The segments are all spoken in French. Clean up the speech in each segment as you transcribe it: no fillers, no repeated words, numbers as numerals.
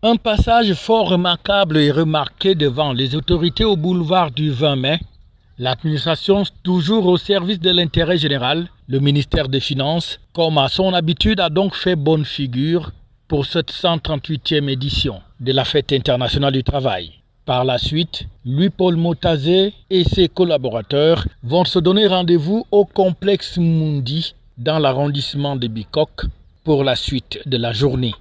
Un passage fort remarquable et remarqué devant les autorités au boulevard du 20 mai. L'administration toujours au service de l'intérêt général, le ministère des Finances, comme à son habitude, a donc fait bonne figure pour cette 138e édition de la Fête internationale du travail. Par la suite, Louis-Paul Motazé et ses collaborateurs vont se donner rendez-vous au complexe Mundi dans l'arrondissement de Bicoque pour la suite de la journée.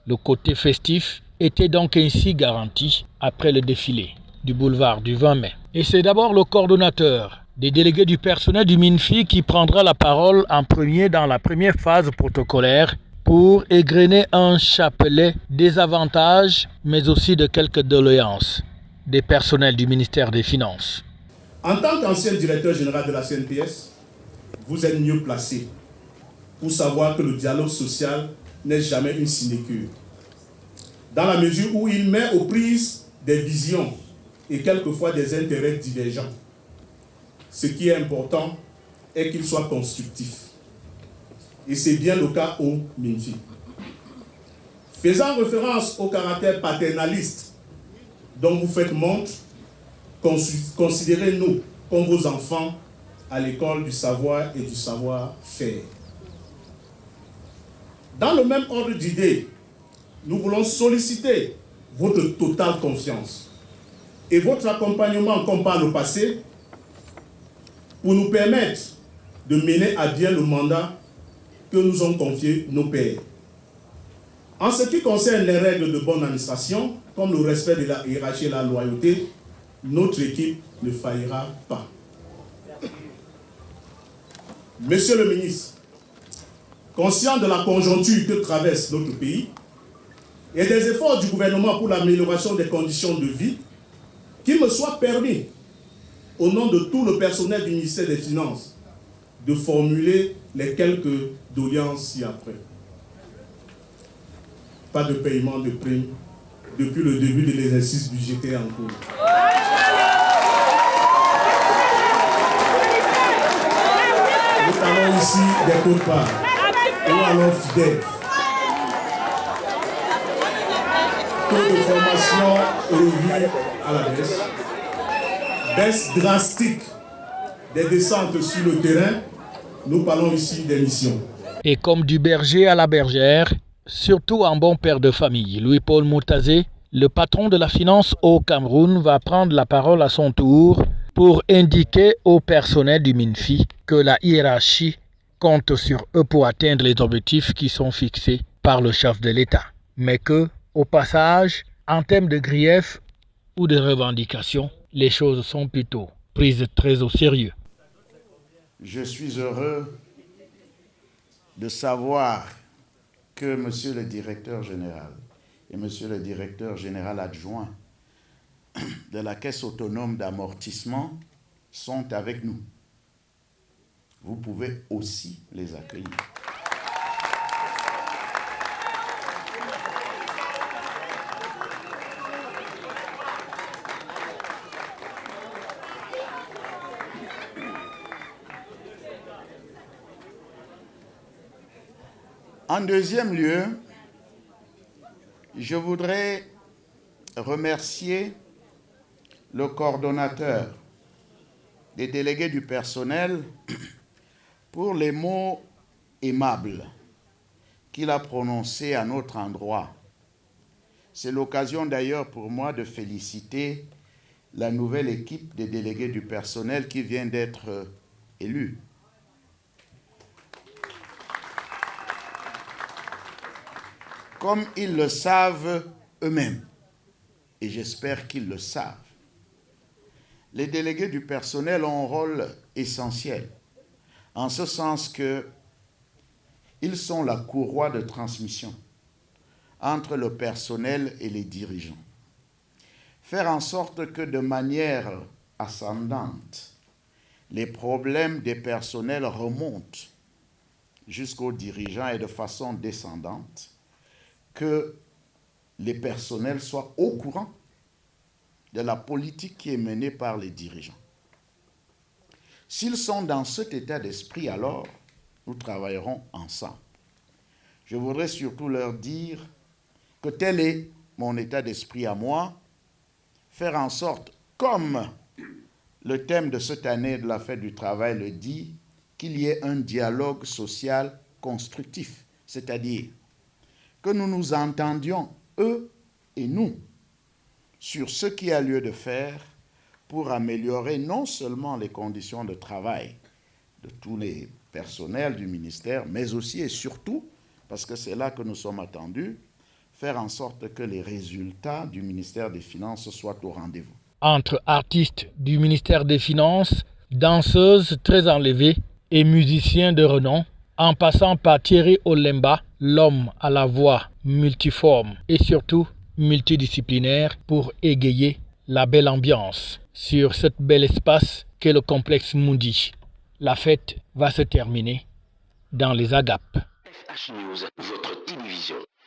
Le côté festif était donc ainsi garanti après le défilé du boulevard du 20 mai. Et c'est d'abord le coordonnateur des délégués du personnel du MINFI qui prendra la parole en premier dans la première phase protocolaire pour égrener un chapelet des avantages, mais aussi de quelques doléances des personnels du ministère des Finances. En tant qu'ancien directeur général de la CNPS, vous êtes mieux placé pour savoir que le dialogue social n'est jamais une sinécure. Dans la mesure où il met aux prises des visions et quelquefois des intérêts divergents. Ce qui est important est qu'il soit constructif. Et c'est bien le cas au MINFI. Faisant référence au caractère paternaliste dont vous faites montre, considérez-nous comme vos enfants à l'école du savoir et du savoir-faire. Dans le même ordre d'idées, nous voulons solliciter votre totale confiance et votre accompagnement comme par le passé pour nous permettre de mener à bien le mandat que nous ont confié nos pairs. En ce qui concerne les règles de bonne administration, comme le respect de la hiérarchie et la loyauté, notre équipe ne faillira pas. Monsieur le ministre, conscient de la conjoncture que traverse notre pays et des efforts du gouvernement pour l'amélioration des conditions de vie, qu'il me soit permis, au nom de tout le personnel du ministère des Finances, de formuler les quelques doléances ci-après. Pas de paiement de primes depuis le début de l'exercice budgétaire en cours. Nous parlons ici des quotas ou alors fidèles. Taux de formation revu à la baisse. Baisse drastique des descentes sur le terrain. Nous parlons ici des missions. Et comme du berger à la bergère, surtout un bon père de famille, Louis-Paul Motazé, le patron de la finance au Cameroun, va prendre la parole à son tour pour indiquer au personnel du MINFI que la hiérarchie compte sur eux pour atteindre les objectifs qui sont fixés par le chef de l'État. Mais que, au passage, en termes de griefs ou de revendications, les choses sont plutôt prises très au sérieux. Je suis heureux de savoir que Monsieur le directeur général et Monsieur le directeur général adjoint de la Caisse autonome d'amortissement sont avec nous. Vous pouvez aussi les accueillir. En deuxième lieu, je voudrais remercier le coordonnateur des délégués du personnel pour les mots aimables qu'il a prononcés à notre endroit. C'est l'occasion d'ailleurs pour moi de féliciter la nouvelle équipe des délégués du personnel qui vient d'être élue. Comme ils le savent eux-mêmes, et j'espère qu'ils le savent, les délégués du personnel ont un rôle essentiel, en ce sens qu'ils sont la courroie de transmission entre le personnel et les dirigeants. Faire en sorte que de manière ascendante, les problèmes des personnels remontent jusqu'aux dirigeants et de façon descendante, que les personnels soient au courant de la politique qui est menée par les dirigeants. S'ils sont dans cet état d'esprit, alors nous travaillerons ensemble. Je voudrais surtout leur dire que telle est mon état d'esprit à moi, faire en sorte, comme le thème de cette année de la fête du travail le dit, qu'il y ait un dialogue social constructif, c'est-à-dire que nous nous entendions, eux et nous, sur ce qu'il y a lieu de faire pour améliorer non seulement les conditions de travail de tous les personnels du ministère, mais aussi et surtout, parce que c'est là que nous sommes attendus, faire en sorte que les résultats du ministère des Finances soient au rendez-vous. Entre artistes du ministère des Finances, danseuses très enlevées et musiciens de renom, en passant par Thierry Olemba, l'homme à la voix multiforme et surtout multidisciplinaire pour égayer la belle ambiance sur cet bel espace qu'est le complexe Mundi. La fête va se terminer dans les agapes. FH News, votre télévision.